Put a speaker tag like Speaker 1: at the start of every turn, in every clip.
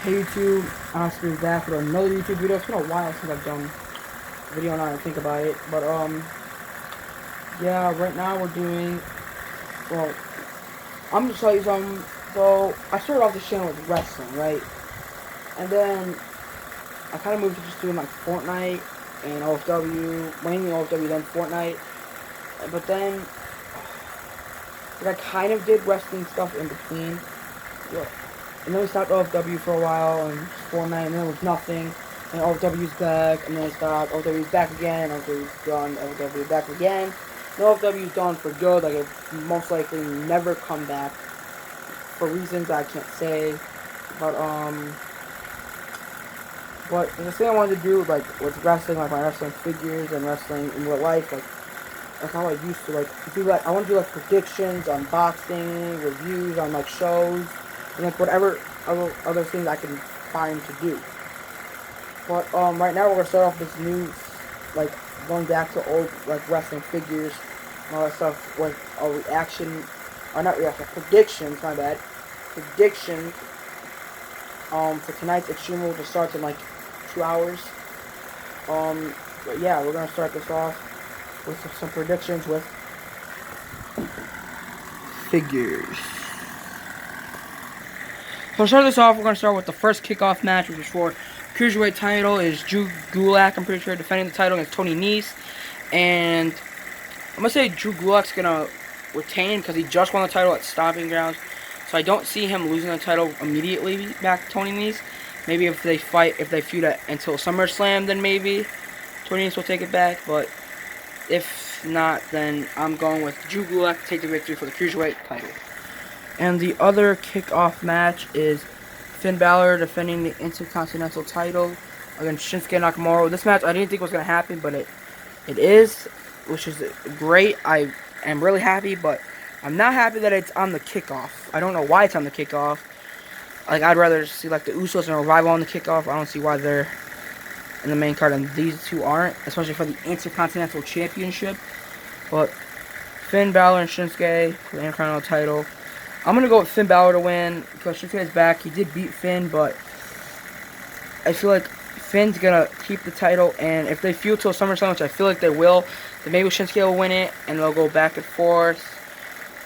Speaker 1: Hey YouTube, Oscar's back with another YouTube video. It's been a while since I've done a video now I think about it. But yeah, right now we're doing, well, I'm just tell you something. So I started off this channel with wrestling, right? And then I kind of moved to just doing like Fortnite and OFW, mainly OFW, then Fortnite. But then like, I kind of did wrestling stuff in between. Yeah. And then we stopped OFW for a while, and Fortnite, and then it was nothing. And OFW's back, and then it stopped. OFW's back again, OFW's done, OFW's back again. And OFW's done for good, like it most likely never come back. For reasons I can't say. But the thing I wanted to do, like, with wrestling, like my wrestling figures and wrestling in real life, like, that's how I used to, like, do, like, I want to do, like, predictions, unboxing, reviews on, like, shows, and, like, whatever other things I can find to do. But, right now we're going to start off this new, like, going back to old, like, wrestling figures and all that stuff with a reaction, or not reaction, predictions, my bad, predictions, for tonight's Extreme Rules, which starts in, like, 2 hours. But yeah, we're going to start this off with some predictions with figures. So to start this off, we're going to start with the first kickoff match, which is for Cruiserweight title, is Drew Gulak, I'm pretty sure, defending the title against Tony Nese. And I'm going to say Drew Gulak's going to retain because he just won the title at Stomping Grounds. So I don't see him losing the title immediately back to Tony Nese. Maybe if they feud until SummerSlam, then maybe Tony Nese will take it back. But if not, then I'm going with Drew Gulak to take the victory for the Cruiserweight title. And the other kickoff match is Finn Balor defending the Intercontinental title against Shinsuke Nakamura. This match I didn't think was going to happen, but it is, which is great. I am really happy, but I'm not happy that it's on the kickoff. I don't know why it's on the kickoff. Like, I'd rather see, like, the Usos and Revival on the kickoff. I don't see why they're in the main card and these two aren't, especially for the Intercontinental Championship. But Finn Balor and Shinsuke for the Intercontinental title. I'm going to go with Finn Balor to win because Shinsuke is back. He did beat Finn, but I feel like Finn's going to keep the title. And if they feud till SummerSlam, which I feel like they will, then maybe Shinsuke will win it and they'll go back and forth.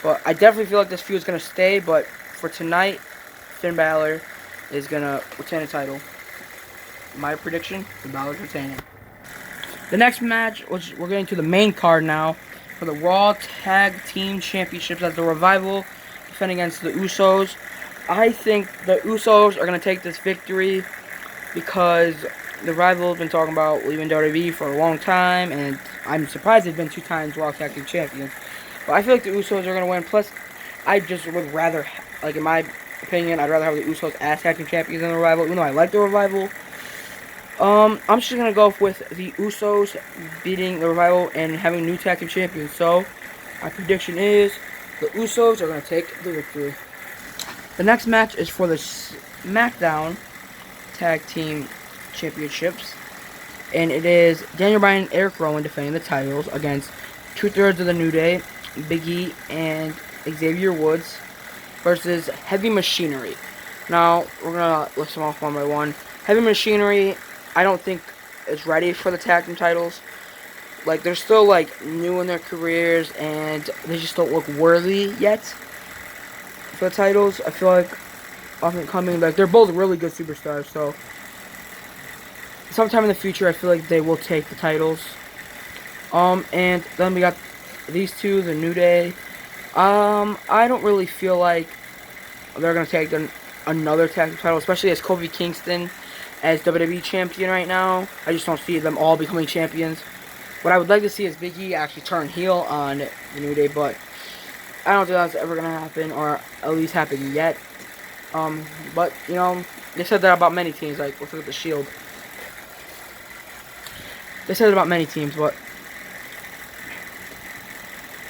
Speaker 1: But I definitely feel like this feud is going to stay. But for tonight, Finn Balor is going to retain the title. My prediction, Finn Balor's retaining. The next match, which we're getting to the main card now, for the Raw Tag Team Championships as the Revival defending against the Usos. I think the Usos are going to take this victory because the Revival has been talking about leaving WWE for a long time, and I'm surprised they've been 2 times Raw Tag Team Champions. But I feel like the Usos are going to win. Plus, I just would rather, like, in my opinion, I'd rather have the Usos as Tag Team Champions than the Revival, even though I like the Revival. I'm just going to go with the Usos beating the Revival and having new Tag Team Champions. So, my prediction is the Usos are going to take the victory. The next match is for the SmackDown Tag Team Championships. And it is Daniel Bryan and Eric Rowan defending the titles against 2/3 of the New Day, Big E and Xavier Woods, versus Heavy Machinery. Now, we're going to list them off one by one. Heavy Machinery, I don't think is ready for the tag team titles. Like, they're still, like, new in their careers, and they just don't look worthy yet for the titles. I feel like often coming, like, they're both really good superstars, so sometime in the future, I feel like they will take the titles. And then we got these two, the New Day. I don't really feel like they're going to take another tag team title, especially as Kofi Kingston as WWE champion right now. I just don't see them all becoming champions. What I would like to see is Big E actually turn heel on the New Day, but I don't think that's ever going to happen, or at least happen yet. But, you know, they said that about many teams, like, let's look at the Shield. They said it about many teams, but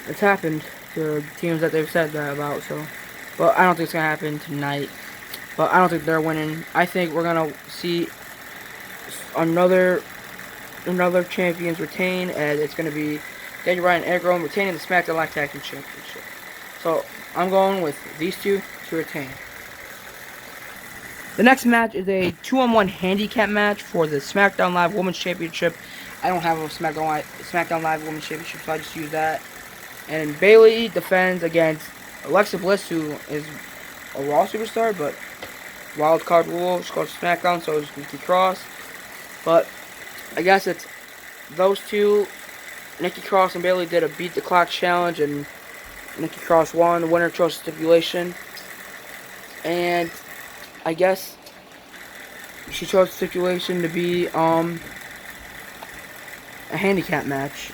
Speaker 1: it's happened to teams that they've said that about, so. But I don't think it's going to happen tonight. But I don't think they're winning. I think we're going to see another champions retain, and it's going to be Daniel Bryan and Eric Rowan retaining the SmackDown Live Tag Team Championship. So I'm going with these two to retain. The next match is a 2-on-1 handicap match for the SmackDown Live Women's Championship. I don't have a SmackDown Live Women's Championship, so I just use that. And Bayley defends against Alexa Bliss, who is a Raw superstar, but wild card rule. She goes to SmackDown, so is Nikki Cross. But I guess it's those two. Nikki Cross and Bayley did a beat the clock challenge, and Nikki Cross won. The winner chose stipulation, and I guess she chose stipulation to be a handicap match.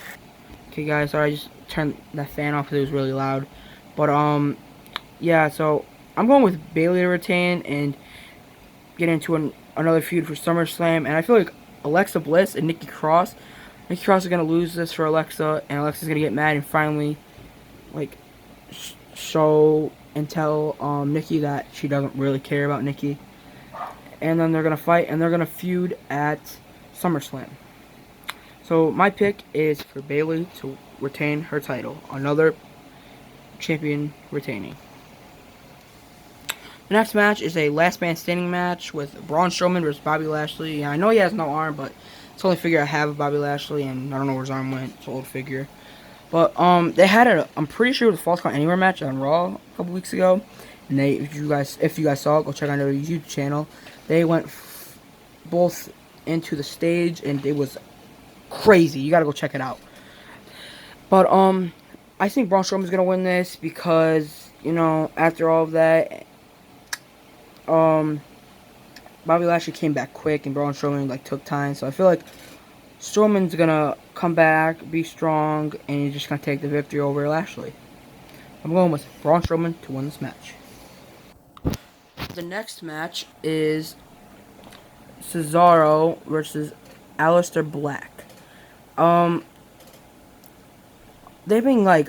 Speaker 1: Okay, guys, sorry, I just turned that fan off because it was really loud. But yeah, so I'm going with Bayley to retain and get into another feud for SummerSlam, and I feel like Alexa Bliss and Nikki Cross is going to lose this for Alexa, and Alexa's going to get mad and finally, like, show and tell Nikki that she doesn't really care about Nikki. And then they're going to fight, and they're going to feud at SummerSlam. So my pick is for Bayley to retain her title. Another champion retaining. The next match is a last man standing match with Braun Strowman versus Bobby Lashley. Yeah, I know he has no arm, but it's the only figure I have of Bobby Lashley, and I don't know where his arm went. It's an old figure. But they had I'm pretty sure it was a Falls Count Anywhere match on Raw a couple weeks ago. And if you guys saw it, go check out their YouTube channel. They went both into the stage, and it was crazy. You gotta go check it out. But I think Braun Strowman's gonna win this because, you know, after all of that, Bobby Lashley came back quick, and Braun Strowman like took time. So I feel like Strowman's gonna come back, be strong, and he's just gonna take the victory over Lashley. I'm going with Braun Strowman to win this match. The next match is Cesaro versus Aleister Black. They've been like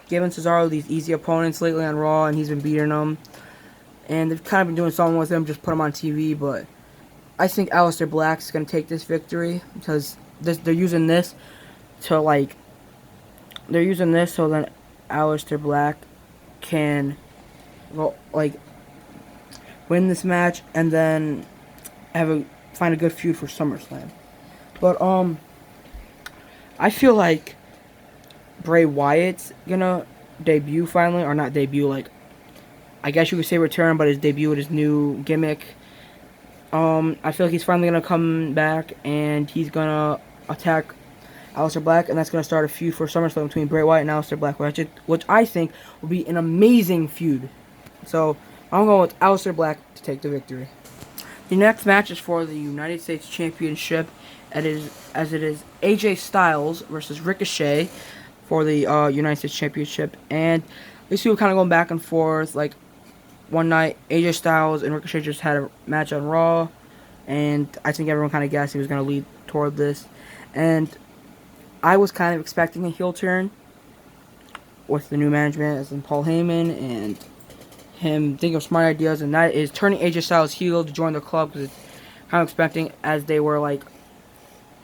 Speaker 1: giving Cesaro these easy opponents lately on Raw, and he's been beating them. And they've kind of been doing something with him, just put him on TV. But I think Aleister Black's going to take this victory because they're using this to like, they're using this so that Aleister Black can go, like, win this match and then find a good feud for SummerSlam. But I feel like Bray Wyatt's gonna debut finally, or not debut, like, I guess you could say return, but his debut with his new gimmick. I feel like he's finally gonna come back and he's gonna attack Aleister Black, and that's gonna start a feud for SummerSlam between Bray Wyatt and Aleister Black, which I think will be an amazing feud. So I'm going with Aleister Black to take the victory. The next match is for the United States Championship. It is AJ Styles versus Ricochet for the United States Championship. And these two were kind of going back and forth. Like, one night, AJ Styles and Ricochet just had a match on Raw. And I think everyone kind of guessed he was going to lead toward this. And I was kind of expecting a heel turn with the new management, as in Paul Heyman, and him thinking of smart ideas, and that is turning AJ Styles heel to join the club, because it's kind of expecting, as they were like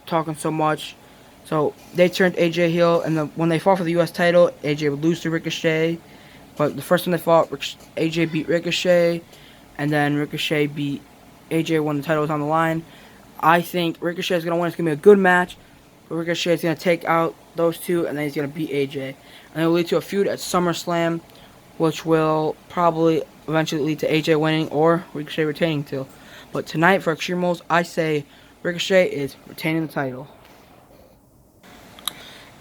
Speaker 1: talking so much. So they turned AJ heel, and when they fought for the U.S. title, AJ would lose to Ricochet. But the first time they fought, AJ beat Ricochet, and then Ricochet beat AJ when the title was on the line. I think Ricochet is going to win. It's going to be a good match. But Ricochet is going to take out those two, and then he's going to beat AJ. And it will lead to a feud at SummerSlam, which will probably eventually lead to AJ winning or Ricochet retaining too. But tonight for Extreme Rules, I say Ricochet is retaining the title.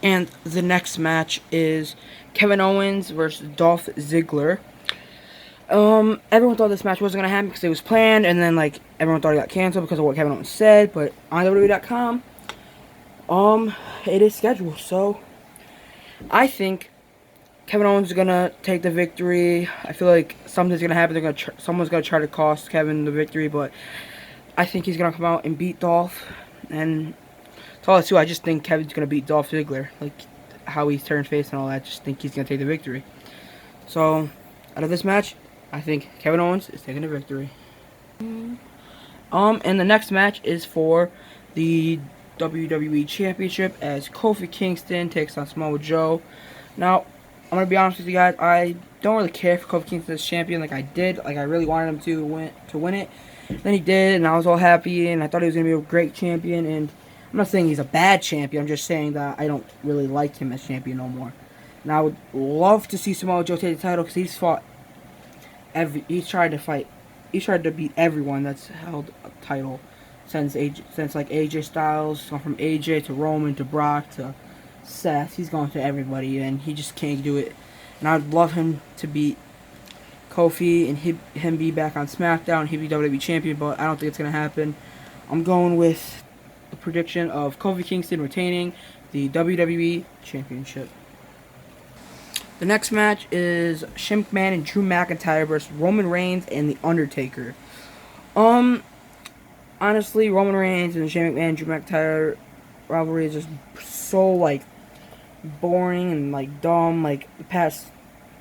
Speaker 1: And the next match is Kevin Owens versus Dolph Ziggler. Everyone thought this match wasn't going to happen because it was planned, and then like everyone thought it got canceled because of what Kevin Owens said. But on WWE.com, it is scheduled. So I think Kevin Owens is gonna take the victory. I feel like something's gonna happen. Someone's gonna try to cost Kevin the victory, but I think he's gonna come out and beat Dolph. And to all that too, I just think Kevin's gonna beat Dolph Ziggler, like how he's turned face and all that. I just think he's gonna take the victory. So out of this match, I think Kevin Owens is taking the victory. And the next match is for the WWE Championship as Kofi Kingston takes on Samoa Joe. Now, I'm going to be honest with you guys, I don't really care for Kofi Kingston as champion like I did. Like, I really wanted him to win it. Then he did, and I was all happy, and I thought he was going to be a great champion. And I'm not saying he's a bad champion. I'm just saying that I don't really like him as champion no more. And I would love to see Samoa Joe take the title because he's fought he's tried to beat everyone that's held a title since like AJ Styles, gone from AJ to Roman to Brock to Seth. He's gone to everybody, and he just can't do it. And I'd love him to beat Kofi and him be back on SmackDown. He'd be WWE champion, but I don't think it's gonna happen. I'm going with the prediction of Kofi Kingston retaining the WWE Championship. The next match is Shane McMahon and Drew McIntyre versus Roman Reigns and The Undertaker. Honestly, Roman Reigns and Shane McMahon and Drew McIntyre rivalry is just so, like, boring and, like, dumb. Like, the past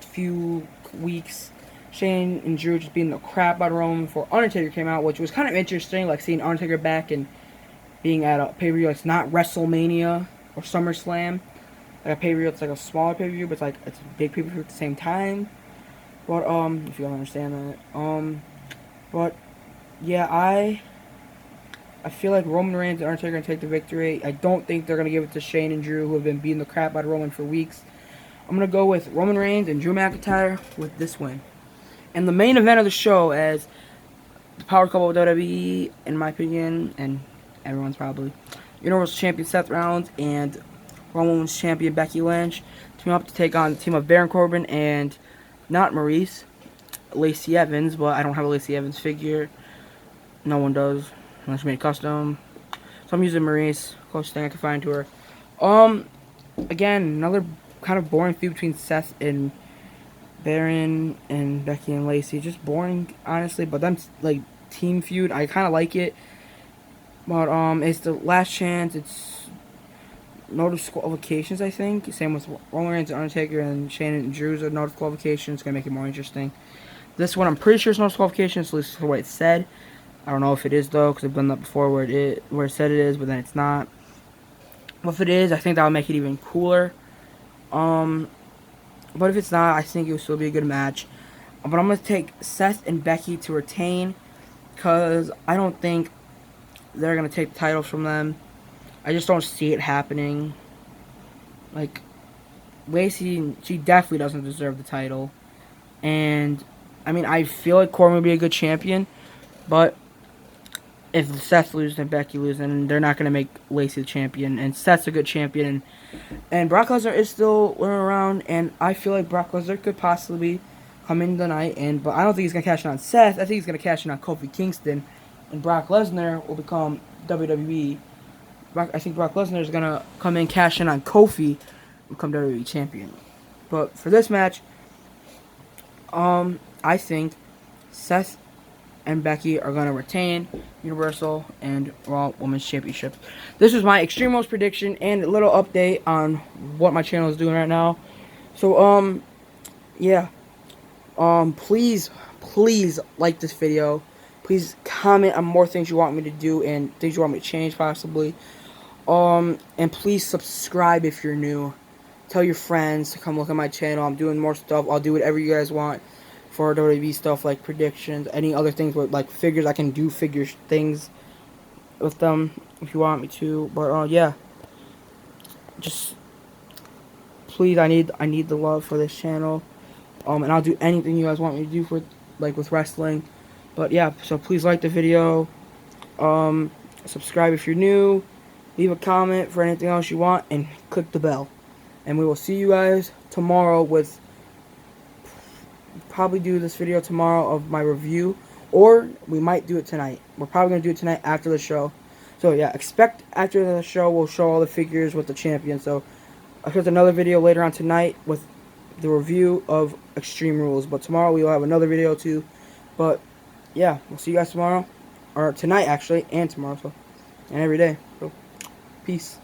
Speaker 1: few weeks, Shane and Drew just beating the crap out of Roman before Undertaker came out, which was kind of interesting, like, seeing Undertaker back and being at a pay-per-view that's not WrestleMania or SummerSlam. Like a pay-per-view, it's like a smaller pay-per-view, but it's a big pay-per-view at the same time. But if you don't understand that, but yeah, I feel like Roman Reigns and Undertaker are gonna take the victory. I don't think they're gonna give it to Shane and Drew, who have been beating the crap out of Roman for weeks. I'm gonna go with Roman Reigns and Drew McIntyre with this win. And the main event of the show, as the power couple of WWE, in my opinion, and everyone's probably, Universal Champion Seth Rollins and Raw Women's Champion Becky Lynch team up to take on the team of Baron Corbin and not Maurice, Lacey Evans, but I don't have a Lacey Evans figure. No one does, unless you made custom. So I'm using Maurice, closest thing I can find to her. Again, another kind of boring feud between Seth and Baron and Becky and Lacey. Just boring, honestly, but them, like, team feud, I kind of like it. But it's the last chance. It's no disqualifications, I think. Same with Roman Reigns and Undertaker and Shane and Drew's are no disqualifications. It's going to make it more interesting. This one, I'm pretty sure it's no disqualifications, at least for what it said. I don't know if it is, though, because I've done that before where it said it is, but then it's not. But if it is, I think that would make it even cooler. But if it's not, I think it will still be a good match. But I'm going to take Seth and Becky to retain, because I don't think they're going to take the titles from them. I just don't see it happening. Like, Lacey, she definitely doesn't deserve the title. And, I mean, I feel like Corbin would be a good champion. But if Seth loses and Becky loses, then they're not going to make Lacey the champion. And Seth's a good champion. And Brock Lesnar is still around. And I feel like Brock Lesnar could possibly come in tonight. But I don't think he's going to cash in on Seth. I think he's going to cash in on Kofi Kingston. And Brock Lesnar will become WWE. I think Brock Lesnar is going to come in, cash in on Kofi, and become WWE champion. But for this match, I think Seth and Becky are going to retain Universal and Raw Women's Championship. This is my Extreme Rules prediction and a little update on what my channel is doing right now. So, yeah. Please like this video. Please comment on more things you want me to do and things you want me to change possibly. And please subscribe if you're new. Tell your friends to come look at my channel. I'm doing more stuff. I'll do whatever you guys want for WWE stuff, like predictions, any other things with, like, figures. I can do figures things with them if you want me to. But yeah, just please, I need the love for this channel. And I'll do anything you guys want me to do for, like, with wrestling. But yeah, so please like the video. Subscribe if you're new. Leave a comment for anything else you want, and click the bell. And we will see you guys tomorrow with, probably do this video tomorrow of my review, or we might do it tonight. We're probably going to do it tonight after the show. So yeah, expect after the show we'll show all the figures with the champion. So here's another video later on tonight with the review of Extreme Rules. But tomorrow we will have another video too. But yeah, we'll see you guys tomorrow, or tonight actually, and tomorrow, so, and every day. So peace.